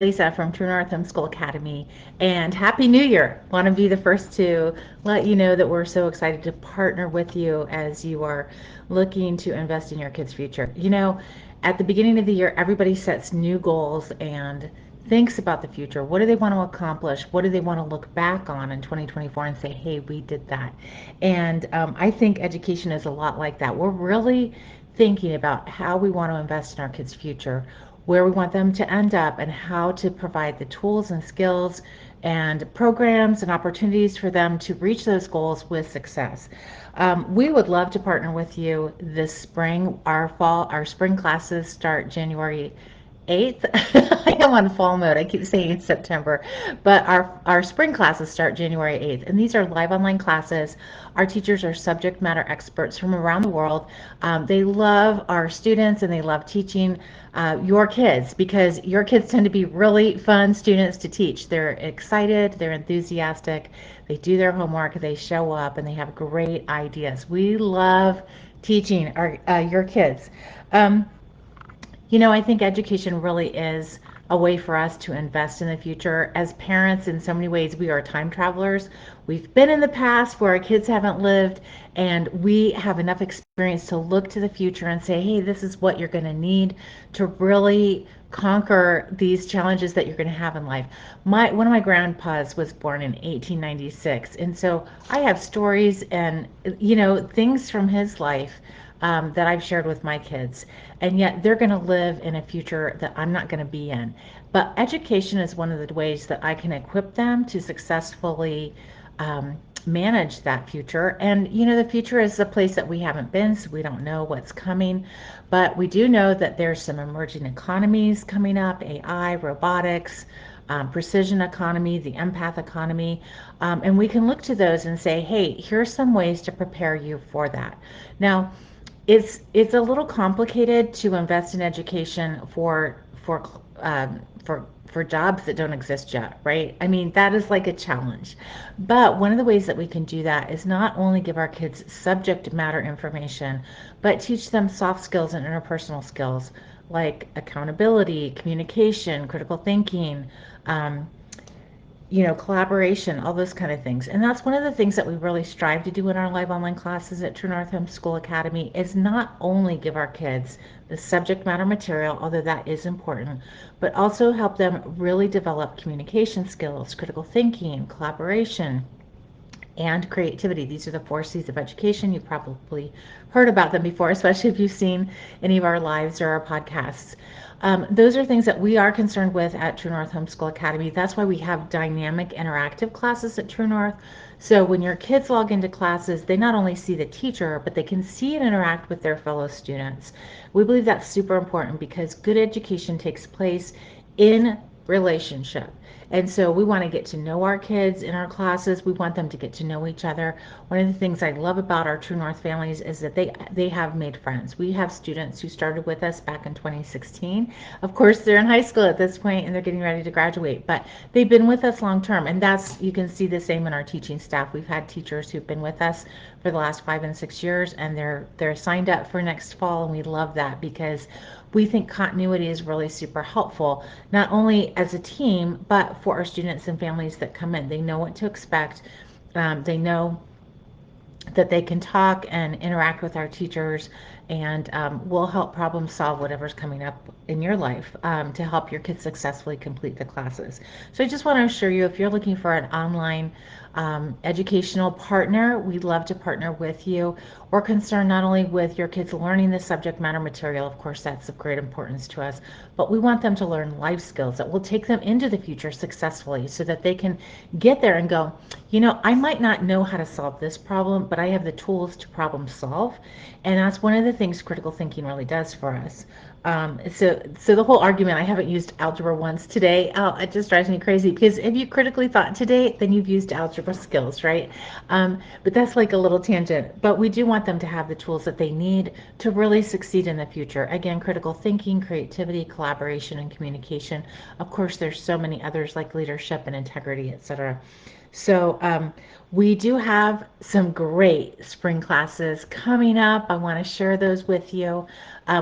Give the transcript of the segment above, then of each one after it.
Lisa from True North Homeschool Academy, and Happy New Year! Want to be the first to let you know that we're so excited to partner with you as you are looking to invest in your kids' future. At the beginning of the year, everybody sets new goals and thinks about the future. What do they want to accomplish? What do they want to look back on in 2024 and say, hey, we did that? And I think education is a lot like that. We're really thinking about how we want to invest in our kids' future, where we want them to end up, and how to provide the tools and skills and programs and opportunities for them to reach those goals with success. We would love to partner with you this spring. Our spring classes start January 8th. I am on fall mode. I keep saying September, but our spring classes start January 8th, and these are live online classes. Our teachers are subject matter experts from around the world. They love our students and they love teaching your kids because your kids tend to be really fun students to teach. They're excited, they're enthusiastic, they do their homework, they show up, and they have great ideas. We love teaching your kids. Um, I think education really is a way for us to invest in the future. As parents, in so many ways, we are time travelers. We've been in the past where our kids haven't lived, and we have enough experience to look to the future and say, hey, this is what you're going to need to really conquer these challenges that you're going to have in life. One of my grandpas was born in 1896, and so I have stories and things from his life that I've shared with my kids, and yet they're going to live in a future that I'm not going to be in. But education is one of the ways that I can equip them to successfully manage that future. And the future is a place that we haven't been, so we don't know what's coming. But we do know that there's some emerging economies coming up: AI, robotics, precision economy, the empath economy. And we can look to those and say, hey, here's some ways to prepare you for that. Now, it's a little complicated to invest in education for jobs that don't exist yet, right? I mean, that is like a challenge. But one of the ways that we can do that is not only give our kids subject matter information, but teach them soft skills and interpersonal skills like accountability, communication, critical thinking, um, collaboration, all those kind of things. And that's one of the things that we really strive to do in our live online classes at True North Homeschool Academy is not only give our kids the subject matter material, although that is important, but also help them really develop communication skills, critical thinking, collaboration, and creativity. These are the four C's of education. You've probably heard about them before, especially if you've seen any of our lives or our podcasts. Those are things that we are concerned with at True North Homeschool Academy. That's why we have dynamic interactive classes at True North. So when your kids log into classes, they not only see the teacher, but they can see and interact with their fellow students. We believe that's super important because good education takes place in relationship. And so we want to get to know our kids in our classes. We want them to get to know each other. One of the things I love about our True North families is that they have made friends. We have students who started with us back in 2016. Of course, they're in high school at this point and they're getting ready to graduate, but they've been with us long term. And you can see the same in our teaching staff. We've had teachers who've been with us for the last 5 and 6 years, and they're signed up for next fall, and we love that because we think continuity is really super helpful, not only as a team, but for our students and families that come in. They know what to expect. They know that they can talk and interact with our teachers, and we'll help problem solve whatever's coming up in your life to help your kids successfully complete the classes. So I just want to assure you, if you're looking for an online educational partner, we'd love to partner with you. We're concerned not only with your kids learning the subject matter material, of course that's of great importance to us, but we want them to learn life skills that will take them into the future successfully so that they can get there and go, I might not know how to solve this problem, but I have the tools to problem solve. And that's one of the things critical thinking really does for us. So the whole argument, I haven't used algebra once today. Oh, it just drives me crazy because if you critically thought today, then you've used algebra skills, right? But that's like a little tangent. But we do want them to have the tools that they need to really succeed in the future. Again, critical thinking, creativity, collaboration, and communication. Of course, there's so many others like leadership and integrity, etc. So we do have some great spring classes coming up. I want to share those with you.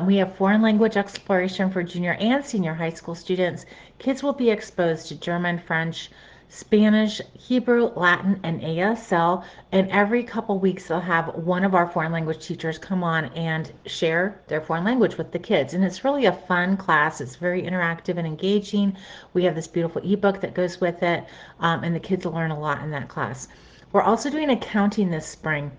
We have foreign language exploration for junior and senior high school students. Kids will be exposed to German, French, Spanish, Hebrew, Latin, and ASL. And every couple weeks, they'll have one of our foreign language teachers come on and share their foreign language with the kids. And it's really a fun class. It's very interactive and engaging. We have this beautiful ebook that goes with it, and the kids will learn a lot in that class. We're also doing accounting this spring.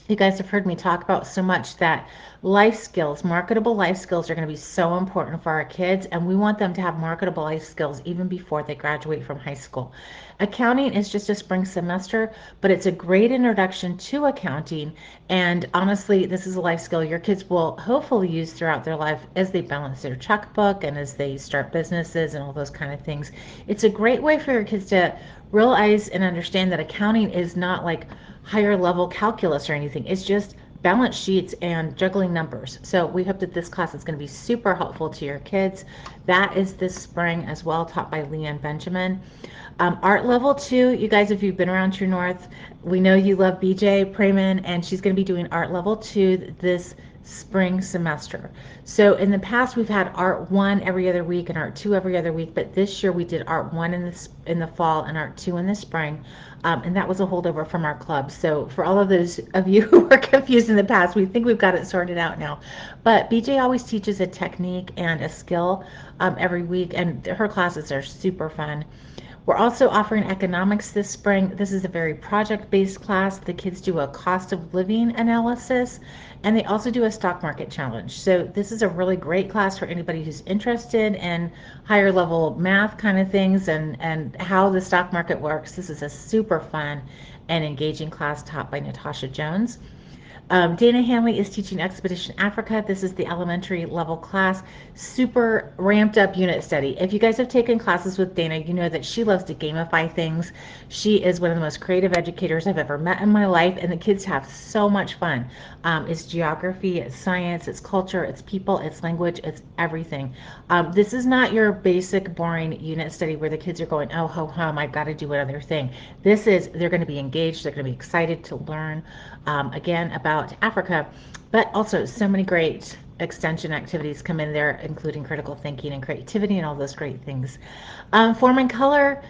You guys have heard me talk about so much that life skills, marketable life skills, are going to be so important for our kids, and we want them to have marketable life skills even before they graduate from high school. Accounting is just a spring semester, but it's a great introduction to accounting. And honestly, this is a life skill your kids will hopefully use throughout their life as they balance their checkbook and as they start businesses and all those kind of things. It's a great way for your kids to realize and understand that accounting is not like higher level calculus or anything. It's just balance sheets and juggling numbers. So we hope that this class is going to be super helpful to your kids. That is this spring as well, taught by Leanne Benjamin. Art level two, you guys, if you've been around True North, we know you love BJ Preman, and she's going to be doing art level two this spring semester. So in the past, we've had art one every other week and art two every other week, but this year we did art one in the fall and art two in the spring. And that was a holdover from our club. So for all of those of you who were confused in the past, we think we've got it sorted out now. But BJ always teaches a technique and a skill every week, and her classes are super fun. We're also offering economics this spring. This is a very project-based class. The kids do a cost of living analysis, and they also do a stock market challenge. So this is a really great class for anybody who's interested in higher level math kind of things and how the stock market works. This is a super fun and engaging class taught by Natasha Jones. Dana Hanley is teaching Expedition Africa. This is the elementary level class, super ramped up unit study. If you guys have taken classes with Dana, you know that she loves to gamify things. She is one of the most creative educators I've ever met in my life, and the kids have so much fun. It's geography, it's science, it's culture, it's people, it's language, it's everything. This is not your basic, boring unit study where the kids are going, oh, ho hum, I've got to do another thing. This is, they're going to be engaged, they're going to be excited to learn again about Africa, but also so many great extension activities come in there, including critical thinking and creativity and all those great things. Form and color,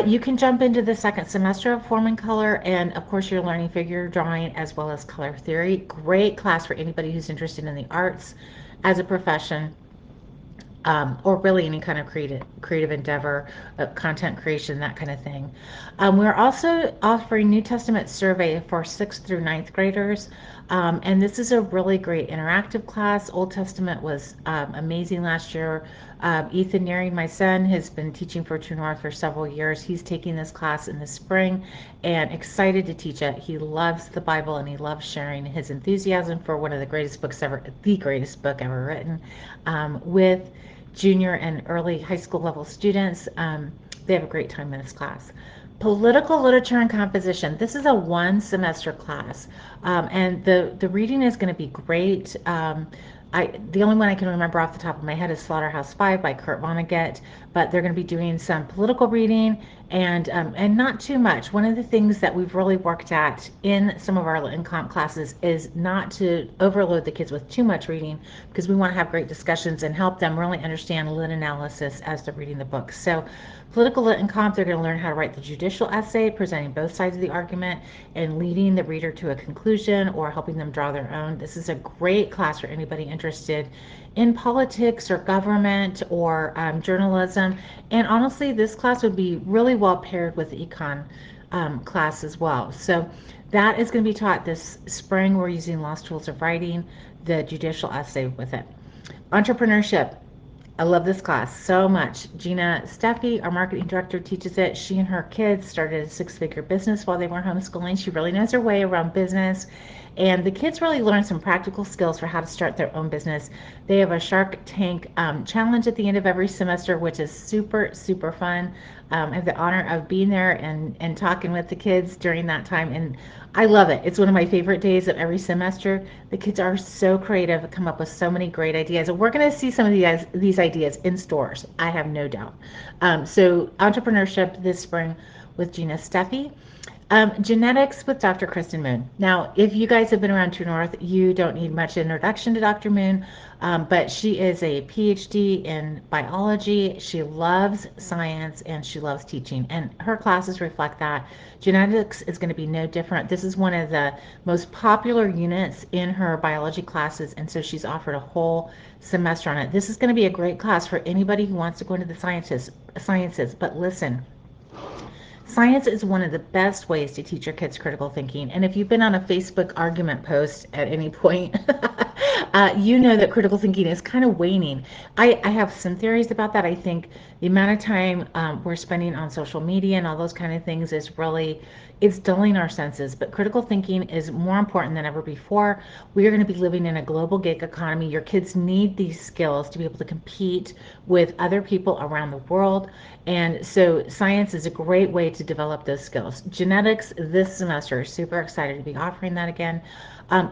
you can jump into the second semester of form and color, and of course, you're learning figure drawing as well as color theory. Great class for anybody who's interested in the arts as a profession, or really any kind of creative endeavor, content creation, that kind of thing. We're also offering New Testament survey for 6th through ninth graders. And this is a really great interactive class. Old Testament was amazing last year. Ethan Nehring, my son, has been teaching for True North for several years. He's taking this class in the spring and excited to teach it. He loves the Bible and he loves sharing his enthusiasm for one of the greatest books ever, the greatest book ever written, with junior and early high school level students. They have a great time in this class. Political literature and composition. This is a one semester class, and the reading is going to be great. The only one I can remember off the top of my head is Slaughterhouse Five by Kurt Vonnegut, but they're going to be doing some political reading and not too much. One of the things that we've really worked at in some of our lit comp classes is not to overload the kids with too much reading, because we want to have great discussions and help them really understand lit analysis as they're reading the books. So political lit and comp, they're going to learn how to write the judicial essay, presenting both sides of the argument and leading the reader to a conclusion or helping them draw their own. This is a great class for anybody interested in politics or government or journalism. And honestly, this class would be really well paired with the econ class as well. So that is going to be taught this spring. We're using Lost Tools of Writing, the judicial essay with it. Entrepreneurship. I love this class so much. Gina Steffi, our marketing director, teaches it. She and her kids started a six-figure business while they were homeschooling. She really knows her way around business. And the kids really learn some practical skills for how to start their own business. They have a Shark Tank challenge at the end of every semester, which is super, super fun. I have the honor of being there and talking with the kids during that time. And I love it. It's one of my favorite days of every semester. The kids are so creative, come up with so many great ideas. And we're going to see some of these ideas in stores, I have no doubt. So, entrepreneurship this spring with Gina Steffi. Genetics with Dr. Kristen Moon. Now, if you guys have been around True North, you don't need much introduction to Dr. Moon, but she is a PhD in biology. She loves science and she loves teaching, and her classes reflect that. Genetics is going to be no different. This is one of the most popular units in her biology classes, and so she's offered a whole semester on it. This is going to be a great class for anybody who wants to go into the sciences. But listen, science is one of the best ways to teach your kids critical thinking. And if you've been on a Facebook argument post at any point, you know that critical thinking is kind of waning. I have some theories about that. I think the amount of time we're spending on social media and all those kind of things is really, it's dulling our senses. But critical thinking is more important than ever before. We are going to be living in a global gig economy. Your kids need these skills to be able to compete with other people around the world. And so science is a great way to develop those skills. Genetics this semester, super excited to be offering that again.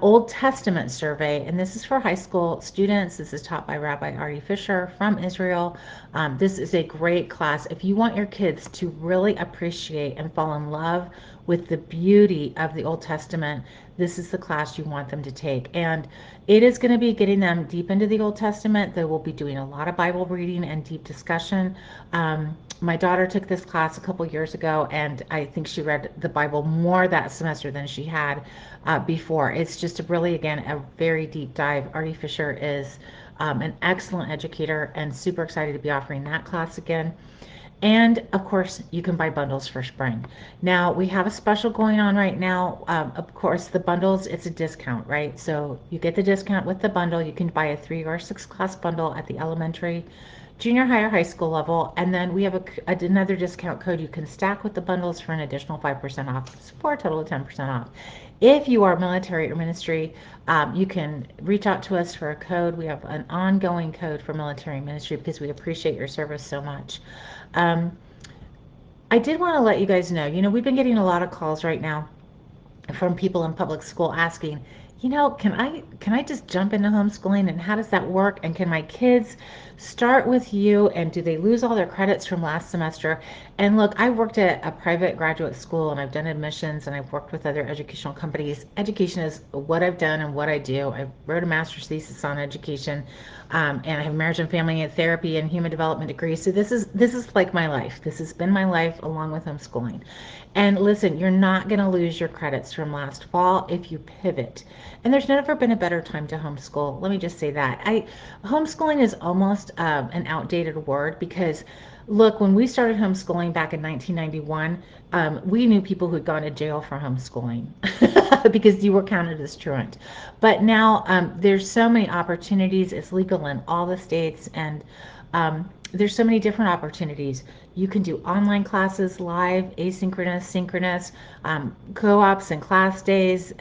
Old Testament survey, and this is for high school students. This is taught by Rabbi Artie Fisher from Israel. This is a great class. If you want your kids to really appreciate and fall in love with the beauty of the Old Testament, this is the class you want them to take. And it is going to be getting them deep into the Old Testament. They will be doing a lot of Bible reading and deep discussion. My daughter took this class a couple years ago, and I think she read the Bible more that semester than she had before. It's just really, again, a very deep dive. Artie Fisher is an excellent educator, and super excited to be offering that class again. And of course, you can buy bundles for spring. Now, we have a special going on right now. Of course, the bundles, it's a discount, right? So you get the discount with the bundle. You can buy a 3 or 6 class bundle at the elementary, junior high, or high school level. And then we have another discount code you can stack with the bundles for an additional 5% off, for a total of 10% off. If you are military or ministry, you can reach out to us for a code. We have an ongoing code for military ministry because we appreciate your service so much. Um, I did want to let you guys know, we've been getting a lot of calls right now from people in public school asking, can I just jump into homeschooling and how does that work? And can my kids start with you and do they lose all their credits from last semester? And look, I worked at a private graduate school and I've done admissions and I've worked with other educational companies. Education is what I've done and what I do. I wrote a master's thesis on education, and I have marriage and family and therapy and human development degrees. So this is like my life. This has been my life along with homeschooling. And listen, you're not going to lose your credits from last fall if you pivot. And there's never been a better time to homeschool. Let me just say that. Homeschooling is almost an outdated word because look, when we started homeschooling back in 1991, we knew people who'd gone to jail for homeschooling because you were counted as truant. But now there's so many opportunities. It's legal in all the states, and there's so many different opportunities. You can do online classes, live, asynchronous, synchronous, co-ops and class days,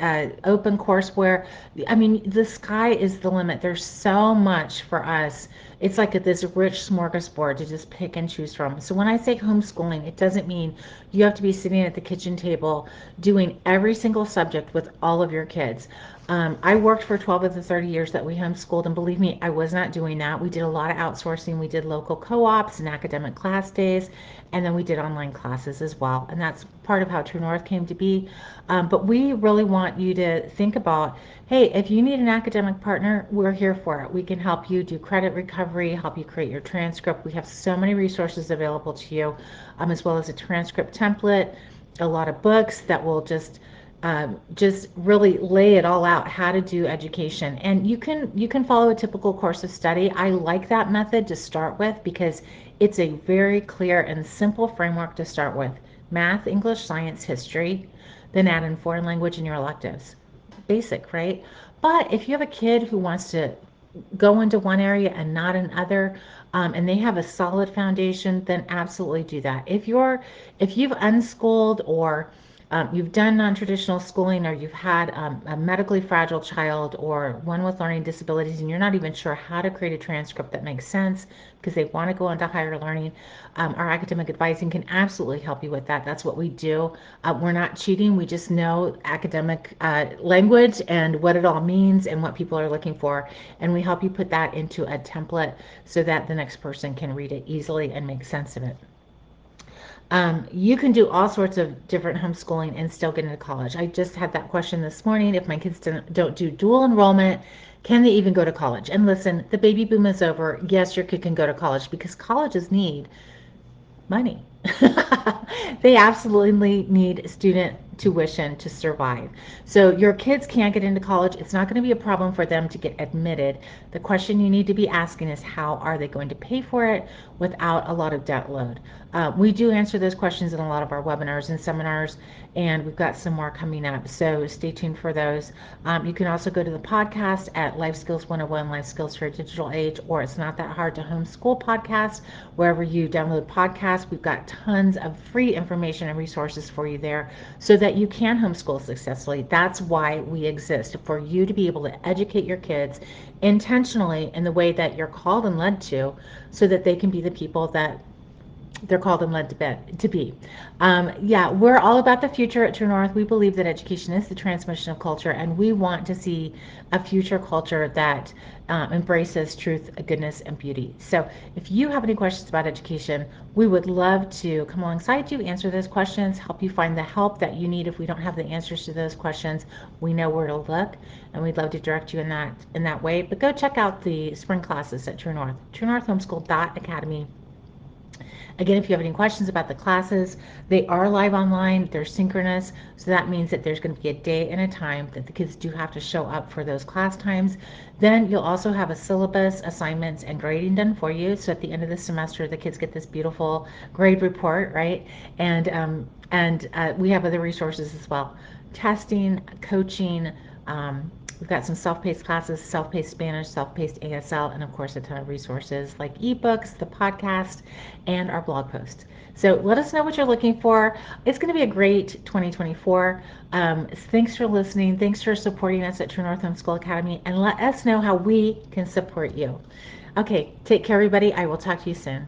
open courseware. I mean, the sky is the limit. There's so much for us. It's like this rich smorgasbord to just pick and choose from. So when I say homeschooling, it doesn't mean you have to be sitting at the kitchen table doing every single subject with all of your kids. I worked for 12 of the 30 years that we homeschooled, and believe me, I was not doing that. We did a lot of outsourcing. We did local co-ops and academic class days, and then we did online classes as well. And that's part of how True North came to be. But we really want you to think about, hey, if you need an academic partner, we're here for it. We can help you do credit recovery, help you create your transcript. We have so many resources available to you, as well as a transcript template, a lot of books that will just really lay it all out how to do education. And you can follow a typical course of study. I like that method to start with because it's a very clear and simple framework to start with. Math, English, science, history, then add in foreign language in your electives. Basic, right? But if you have a kid who wants to go into one area and not another, and they have a solid foundation, then absolutely do that. If you've unschooled or you've done non-traditional schooling, or you've had a medically fragile child or one with learning disabilities, and you're not even sure how to create a transcript that makes sense because they want to go into higher learning, our academic advising can absolutely help you with that. That's what we do. We're not cheating. We just know academic language and what it all means and what people are looking for. And we help you put that into a template so that the next person can read it easily and make sense of it. You can do all sorts of different homeschooling and still get into college. I just had that question this morning. If my kids don't do dual enrollment, can they even go to college? And listen, the baby boom is over. Yes, your kid can go to college because colleges need money. They absolutely need student tuition to survive. So your kids can't get into college. It's not going to be a problem for them to get admitted. The question you need to be asking is how are they going to pay for it without a lot of debt load? We do answer those questions in a lot of our webinars and seminars, and we've got some more coming up. So stay tuned for those. You can also go to the podcast at Life Skills 101, Life Skills for a Digital Age, or It's Not That Hard to Homeschool podcast. Wherever you download podcasts, we've got tons of free information and resources for you there so that you can homeschool successfully. That's why we exist, for you to be able to educate your kids intentionally in the way that you're called and led to, so that they can be the people that they're called and led to be. Yeah, we're all about the future at True North. We believe that education is the transmission of culture, and we want to see a future culture that embraces truth, goodness, and beauty. So if you have any questions about education, we would love to come alongside you, answer those questions, help you find the help that you need. If we don't have the answers to those questions, we know where to look, and we'd love to direct you in that way. But go check out the spring classes at True North, truenorthhomeschool.academy. Again, if you have any questions about the classes, they are live online, they're synchronous, so that means that there's going to be a day and a time that the kids do have to show up for those class times. Then you'll also have a syllabus, assignments, and grading done for you. So at the end of the semester, the kids get this beautiful grade report, right? And we have other resources as well. Testing, coaching, we've got some self-paced classes, self-paced Spanish, self-paced ASL, and of course a ton of resources like ebooks, the podcast, and our blog post. So let us know what you're looking for. It's going to be a great 2024. Thanks for listening. Thanks for supporting us at True North Homeschool Academy, and let us know how we can support you. Okay, take care, everybody. I will talk to you soon.